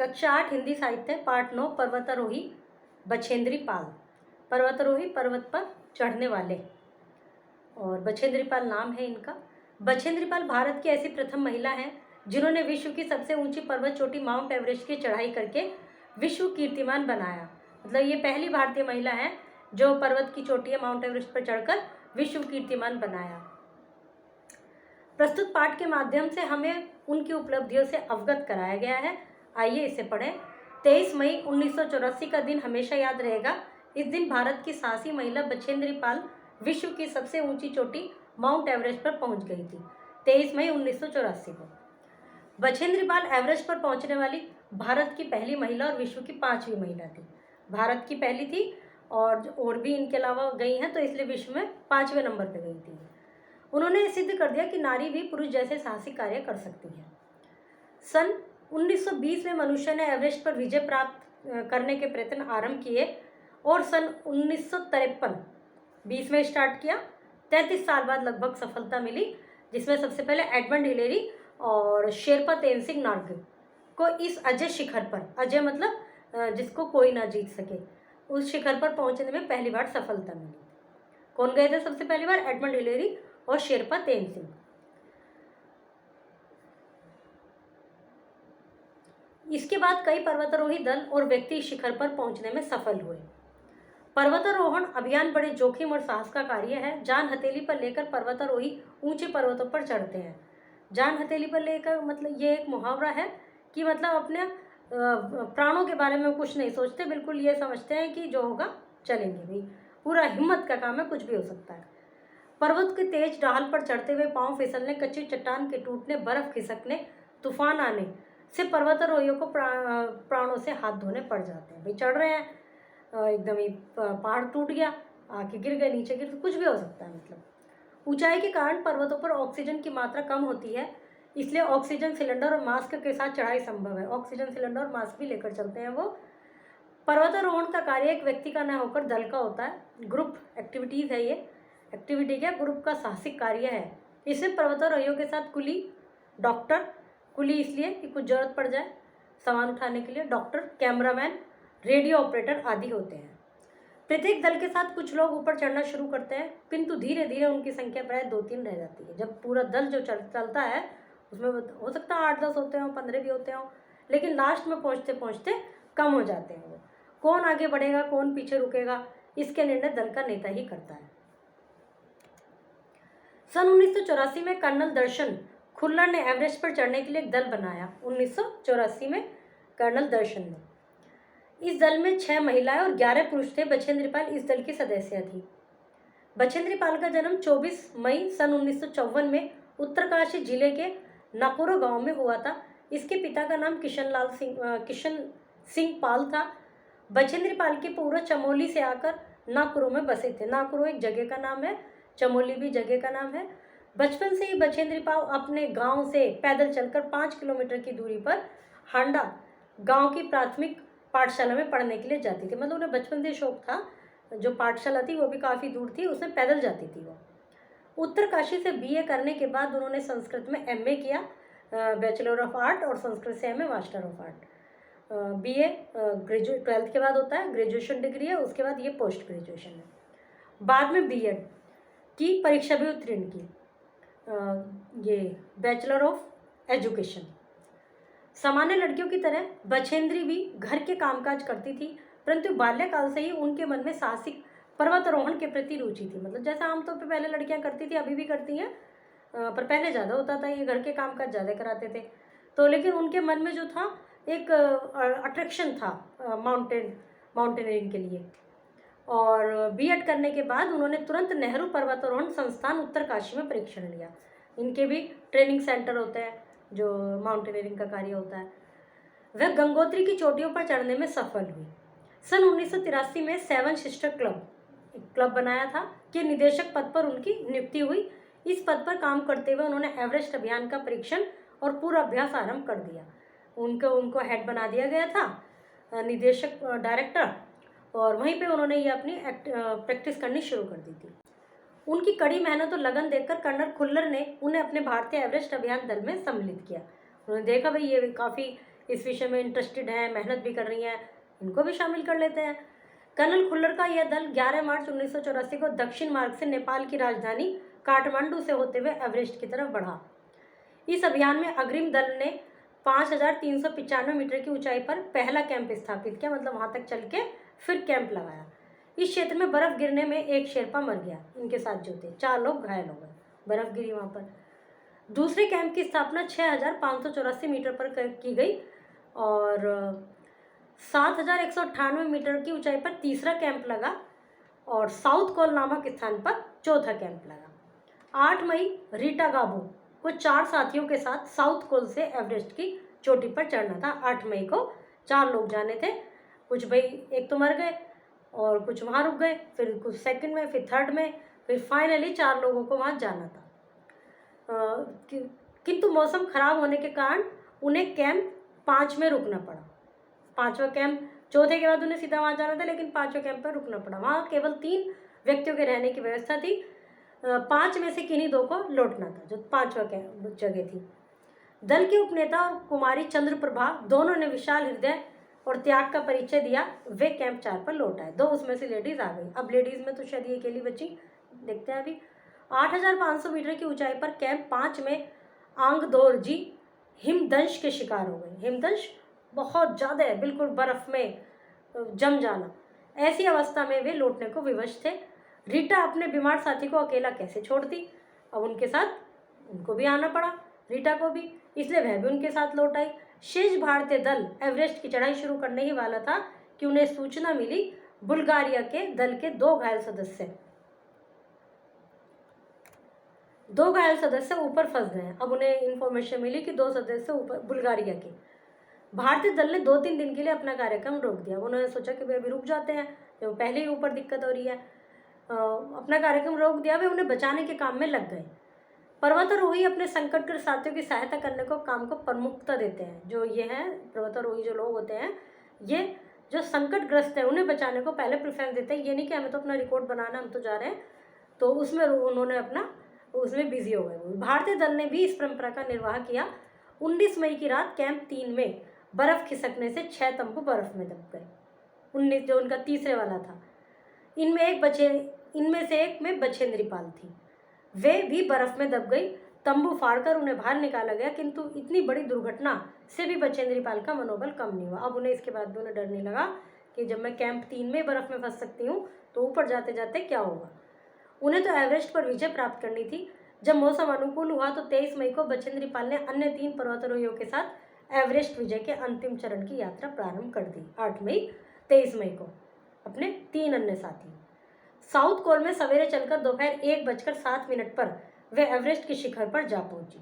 कक्षा 8 हिंदी साहित्य पाठ 9 पर्वतारोही बछेंद्री पाल। पर्वतारोही पर्वत पर चढ़ने वाले और बछेंद्री पाल नाम है इनका। बछेंद्री पाल भारत की ऐसी प्रथम महिला हैं जिन्होंने विश्व की सबसे ऊंची पर्वत चोटी माउंट एवरेस्ट की चढ़ाई करके विश्व कीर्तिमान बनाया। मतलब ये पहली भारतीय महिला है जो पर्वत की चोटी है माउंट एवरेस्ट पर चढ़कर विश्व कीर्तिमान बनाया। प्रस्तुत पाठ के माध्यम से हमें उनकी उपलब्धियों से अवगत कराया गया है। आइए इसे पढ़ें। 23 मई 1984 का दिन हमेशा याद रहेगा। इस दिन भारत की साहसी महिला बछेंद्री पाल विश्व की सबसे ऊंची चोटी माउंट एवरेस्ट पर पहुंच गई थी। 23 मई 1984 को बछेंद्री पाल एवरेस्ट पर पहुंचने वाली भारत की पहली महिला और विश्व की 5वीं महिला थी। भारत की पहली थी और भी इनके अलावा गई हैं, तो इसलिए विश्व में 5वें नंबर पर गई थी। उन्होंने सिद्ध कर दिया कि नारी भी पुरुष जैसे साहसिक कार्य कर सकती है। सन 1920 में मनुष्य ने एवरेस्ट पर विजय प्राप्त करने के प्रयत्न आरंभ किए और सन 1953 20 में स्टार्ट किया। 33 साल बाद लगभग सफलता मिली, जिसमें सबसे पहले एडमंड हिलेरी और शेरपा तेनसिंग नार्गे को इस अजय शिखर पर, अजय मतलब जिसको कोई ना जीत सके, उस शिखर पर पहुंचने में पहली बार सफलता मिली। कौन गए थे सबसे पहली बार? एडमंड हिलेरी और शेरपा तेनसिंग। इसके बाद कई पर्वतारोही दल और व्यक्ति शिखर पर पहुंचने में सफल हुए। पर्वतारोहण अभियान बड़े जोखिम और साहस का कार्य है। जान हथेली पर लेकर पर्वतारोही ऊंचे पर्वतों पर चढ़ते हैं। जान हथेली पर लेकर मतलब ये एक मुहावरा है कि मतलब अपने प्राणों के बारे में कुछ नहीं सोचते, बिल्कुल ये समझते हैं कि जो होगा चलेंगे भाई, पूरा हिम्मत का काम है, कुछ भी हो सकता है। पर्वत के तेज ढाल पर चढ़ते हुए पांव फिसलने, कच्ची चट्टान के टूटने, बर्फ खिसकने, तूफान आने से पर्वतारोहियों को प्राणों से हाथ धोने पड़ जाते हैं। भाई चढ़ रहे हैं, एकदम ही पहाड़ टूट गया, आके गिर गए, नीचे गिर, कुछ भी हो सकता है। मतलब ऊंचाई के कारण पर्वतों पर ऑक्सीजन की मात्रा कम होती है, इसलिए ऑक्सीजन सिलेंडर और मास्क के साथ चढ़ाई संभव है। ऑक्सीजन सिलेंडर और मास्क भी लेकर चलते हैं वो। पर्वतारोहण का कार्य एक व्यक्ति का न होकर दल का होता है। ग्रुप एक्टिविटीज़ है ये। एक्टिविटी क्या? ग्रुप का साहसिक कार्य है। इसमें पर्वतारोहियों के साथ कुली, डॉक्टर, कुली इसलिए कि कुछ जरूरत पड़ जाए सामान उठाने के लिए, डॉक्टर, कैमरामैन, रेडियो ऑपरेटर आदि होते हैं। प्रत्येक दल के साथ कुछ लोग ऊपर चढ़ना शुरू करते हैं, किंतु धीरे धीरे उनकी संख्या प्राय 2-3 रह जाती है। जब पूरा दल जो चलता है उसमें हो सकता है 8-10 होते हों, 15 भी होते हों, लेकिन लास्ट में पहुँचते पहुँचते कम हो जाते हैं वो। कौन आगे बढ़ेगा, कौन पीछे रुकेगा, इसके निर्णय दल का नेता ही करता है। सन 1984 में कर्नल दर्शन खुल्लर ने एवरेस्ट पर चढ़ने के लिए एक दल बनाया। 1984 में कर्नल दर्शन ने। इस दल में 6 महिलाएं और 11 पुरुष थे। बछेंद्री पाल इस दल की सदस्य थी। बछेंद्री पाल का जन्म 24 मई सन 1954 में उत्तरकाशी जिले के नाकुरो गांव में हुआ था। इसके पिता का नाम किशन सिंह पाल था। बछेंद्री पाल के पूर्वज चमोली से आकर नाकुरो में बसे थे। नाकुरो एक जगह का नाम है, चमोली भी जगह का नाम है। बचपन से ही बछेंद्री पाल अपने गांव से पैदल चलकर 5 किलोमीटर की दूरी पर हांडा गांव की प्राथमिक पाठशाला में पढ़ने के लिए जाती थी। मतलब उन्हें बचपन से शौक था, जो पाठशाला थी वो भी काफ़ी दूर थी, उसमें पैदल जाती थी वो। उत्तरकाशी से बीए करने के बाद उन्होंने संस्कृत में एमए किया, बैचलर ऑफ आर्ट, और संस्कृत से MA master of art. BA graduate 12th के बाद होता है, ग्रेजुएशन डिग्री है, उसके बाद ये पोस्ट ग्रेजुएशन है। बाद में बीएड की परीक्षा भी उत्तीर्ण की, ये बैचलर ऑफ एजुकेशन। सामान्य लड़कियों की तरह बछेंद्री भी घर के कामकाज करती थी, परंतु बाल्यकाल से ही उनके मन में साहसिक पर्वतारोहण के प्रति रुचि थी। मतलब जैसा आमतौर पर पहले लड़कियां करती थी, अभी भी करती हैं, पर पहले ज़्यादा होता था, ये घर के कामकाज ज़्यादा कराते थे। तो लेकिन उनके मन में जो था एक अट्रैक्शन था माउंटेनियरिंग के लिए। और बीएड करने के बाद उन्होंने तुरंत नेहरू पर्वतारोहण संस्थान उत्तरकाशी में प्रशिक्षण लिया। इनके भी ट्रेनिंग सेंटर होते हैं जो माउंटेनियरिंग का कार्य होता है। वह गंगोत्री की चोटियों पर चढ़ने में सफल हुई। सन 1983 में 7 सिस्टर क्लब बनाया था कि निदेशक पद पर उनकी नियुक्ति हुई। इस पद पर काम करते हुए उन्होंने एवरेस्ट अभियान का परीक्षण और पूरा अभ्यास आरंभ कर दिया। उनको हेड बना दिया गया था, निदेशक, डायरेक्टर, और वहीं पे उन्होंने ये अपनी प्रैक्टिस करनी शुरू कर दी थी। उनकी कड़ी मेहनत और लगन देखकर कर्नल खुल्लर ने उन्हें अपने भारतीय एवरेस्ट अभियान दल में सम्मिलित किया। उन्होंने देखा भाई ये काफ़ी इस विषय में इंटरेस्टेड हैं, मेहनत भी कर रही हैं, इनको भी शामिल कर लेते हैं। कर्नल खुल्लर का यह दल 11 मार्च 1984 को दक्षिण मार्ग से नेपाल की राजधानी काठमांडू से होते हुए एवरेस्ट की तरफ बढ़ा। इस अभियान में अग्रिम दल ने 5,395 मीटर की ऊंचाई पर पहला कैंप स्थापित किया, मतलब वहां तक चल के फिर कैंप लगाया। इस क्षेत्र में बर्फ गिरने में एक शेरपा मर गया, इनके साथ जो थे 4 लोग घायल हो गए, बर्फ गिरी वहां पर। दूसरे कैंप की स्थापना 6,584 मीटर पर की गई और 7,198 मीटर की ऊंचाई पर तीसरा कैंप लगा और साउथ कोल नामक स्थान पर चौथा कैंप लगा। 8 मई रीटा गाबू को 4 साथियों के साथ साउथ कोल से एवरेस्ट की चोटी पर चढ़ना था। 8 मई को 4 लोग जाने थे, कुछ भाई एक तो मर गए और कुछ वहाँ रुक गए, फिर कुछ सेकंड में, फिर थर्ड में, फिर फाइनली 4 लोगों को वहाँ जाना था। किंतु मौसम खराब होने के कारण उन्हें कैंप 5 में रुकना पड़ा। 5वां कैंप, चौथे के बाद उन्हें सीधा वहाँ जाना था, लेकिन 5वें कैंप पर रुकना पड़ा। वहाँ केवल 3 व्यक्तियों के रहने की व्यवस्था थी। 5 में से किन्हीं 2 को लौटना था, जो 5वां कैंप जगह थी। दल के उपनेता कुमारी चंद्रप्रभा दोनों ने विशाल हृदय और त्याग का परिचय दिया। वे कैंप 4 पर लौट आए। 2 उसमें से लेडीज आ गई। अब लेडीज में तो शायद ये अकेली बची, देखते हैं अभी। 8,500 मीटर की ऊंचाई पर कैंप 5 में आंगदोरजी हिमदंश के शिकार हो गए। हिमदंश बहुत ज़्यादा है, बिल्कुल बर्फ में जम जाना। ऐसी अवस्था में वे लौटने को विवश थे। रीटा अपने बीमार साथी को अकेला कैसे छोड़ती? अब उनके साथ उनको भी आना पड़ा, रीटा को भी, इसलिए वह भी उनके साथ लौट आई। शेष भारतीय दल एवरेस्ट की चढ़ाई शुरू करने ही वाला था कि उन्हें सूचना मिली बुल्गारिया के दल के 2 घायल सदस्य ऊपर फंस गए। अब उन्हें इंफॉर्मेशन मिली कि 2 सदस्य ऊपर बुल्गारिया के। भारतीय दल ने 2-3 दिन के लिए अपना कार्यक्रम रोक दिया। उन्होंने सोचा कि वे अभी रुक जाते हैं, जो पहले ही ऊपर दिक्कत हो रही है। अपना कार्यक्रम रोक दिया। वे उन्हें बचाने के काम में लग गए। पर्वतारोही अपने संकटग्रस्त साथियों की सहायता करने को काम को प्रमुखता देते हैं। जो ये हैं पर्वतारोही, जो लोग होते हैं, ये जो संकटग्रस्त है उन्हें बचाने को पहले प्रेफरेंस देते हैं। ये नहीं कि हमें तो अपना रिकॉर्ड बनाना, हम तो जा रहे हैं, तो उसमें उन्होंने अपना उसमें बिजी हो गए। भारतीय दल ने भी इस परंपरा का निर्वाह किया। 19 मई की रात कैंप 3 में बर्फ खिसकने से 6 तंबू बर्फ में दब गए। 19 जो उनका तीसरे वाला था, इनमें से एक में बछेंद्री पाल थी, वे भी बर्फ में दब गई। तंबू फाड़कर उन्हें बाहर निकाला गया, किंतु इतनी बड़ी दुर्घटना से भी बछेंद्री पाल का मनोबल कम नहीं हुआ। अब उन्हें इसके बाद भी उन्हें डर नहीं लगा कि जब मैं कैंप 3 में बर्फ में फंस सकती हूँ तो ऊपर जाते जाते क्या होगा। उन्हें तो एवरेस्ट पर विजय प्राप्त करनी थी। जब मौसम अनुकूल हुआ तो 23 मई को बछेंद्री पाल ने अन्य 3 पर्वतारोहियों के साथ एवरेस्ट विजय के अंतिम चरण की यात्रा प्रारंभ कर दी। 8 मई 23 मई को अपने 3 अन्य साथी साउथ कोल में सवेरे चलकर दोपहर 1:07 पर वे एवरेस्ट के शिखर पर जा पहुंची।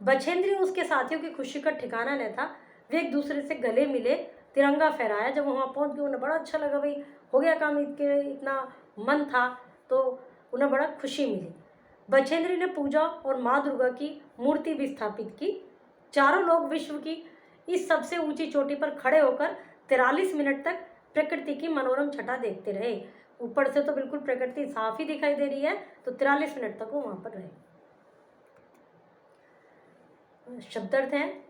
बछेंद्री उसके साथियों की खुशी का ठिकाना न था। वे एक दूसरे से गले मिले, तिरंगा फहराया। जब वहाँ पहुँच गए उन्हें बड़ा अच्छा लगा, भाई हो गया काम, इतना मन था तो उन्हें बड़ा खुशी मिली। बछेंद्री ने पूजा और माँ दुर्गा की मूर्ति भी स्थापित की। चारों लोग विश्व की इस सबसे ऊंची चोटी पर खड़े होकर 43 मिनट तक प्रकृति की मनोरम छटा देखते रहे। ऊपर से तो बिल्कुल प्रकृति साफ ही दिखाई दे रही है, तो 43 मिनट तक वो वहां पर रहे। शब्दार्थ हैं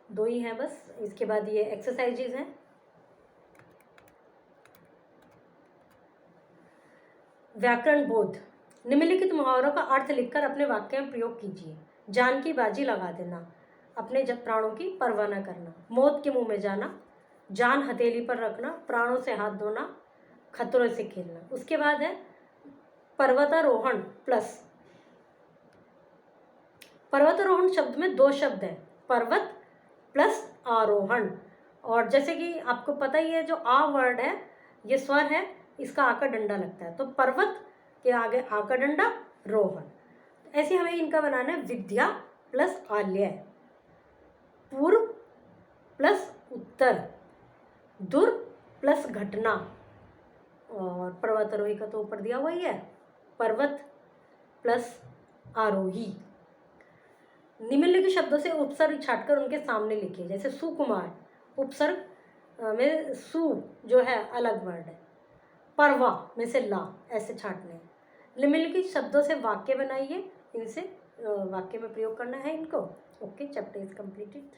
2 ही हैं बस, इसके बाद ये एक्सरसाइजेज हैं। व्याकरण बोध। निम्नलिखित मुहावरों का अर्थ लिखकर अपने वाक्य में प्रयोग कीजिए। जान की बाजी लगा देना, अपने प्राणों की परवाह न करना, मौत के मुंह में जाना, जान हथेली पर रखना, प्राणों से हाथ धोना, खतरों से खेलना। उसके बाद है पर्वतारोहण प्लस। पर्वतारोहण शब्द में 2 शब्द हैं, पर्वत प्लस आरोहण। और जैसे कि आपको पता ही है, जो आ वर्ड है ये स्वर है, इसका आका डंडा लगता है, तो पर्वत के आगे आका डंडा, रोहण। ऐसे हमें इनका बनाना है। विद्या प्लस आल्य, पूर्व प्लस उत्तर, दूर प्लस घटना। और पर्वतारोही का तो ऊपर दिया हुआ ही है, पर्वत प्लस आरोही। निम्नलिखित शब्दों से उपसर्ग छाटकर उनके सामने लिखिए। जैसे सुकुमार, उपसर्ग में सु जो है अलग वर्ड है, परवा में से ला, ऐसे छाटने। निम्नलिखित शब्दों से वाक्य बनाइए, इनसे वाक्य में प्रयोग करना है इनको। Okay, chapter is completed.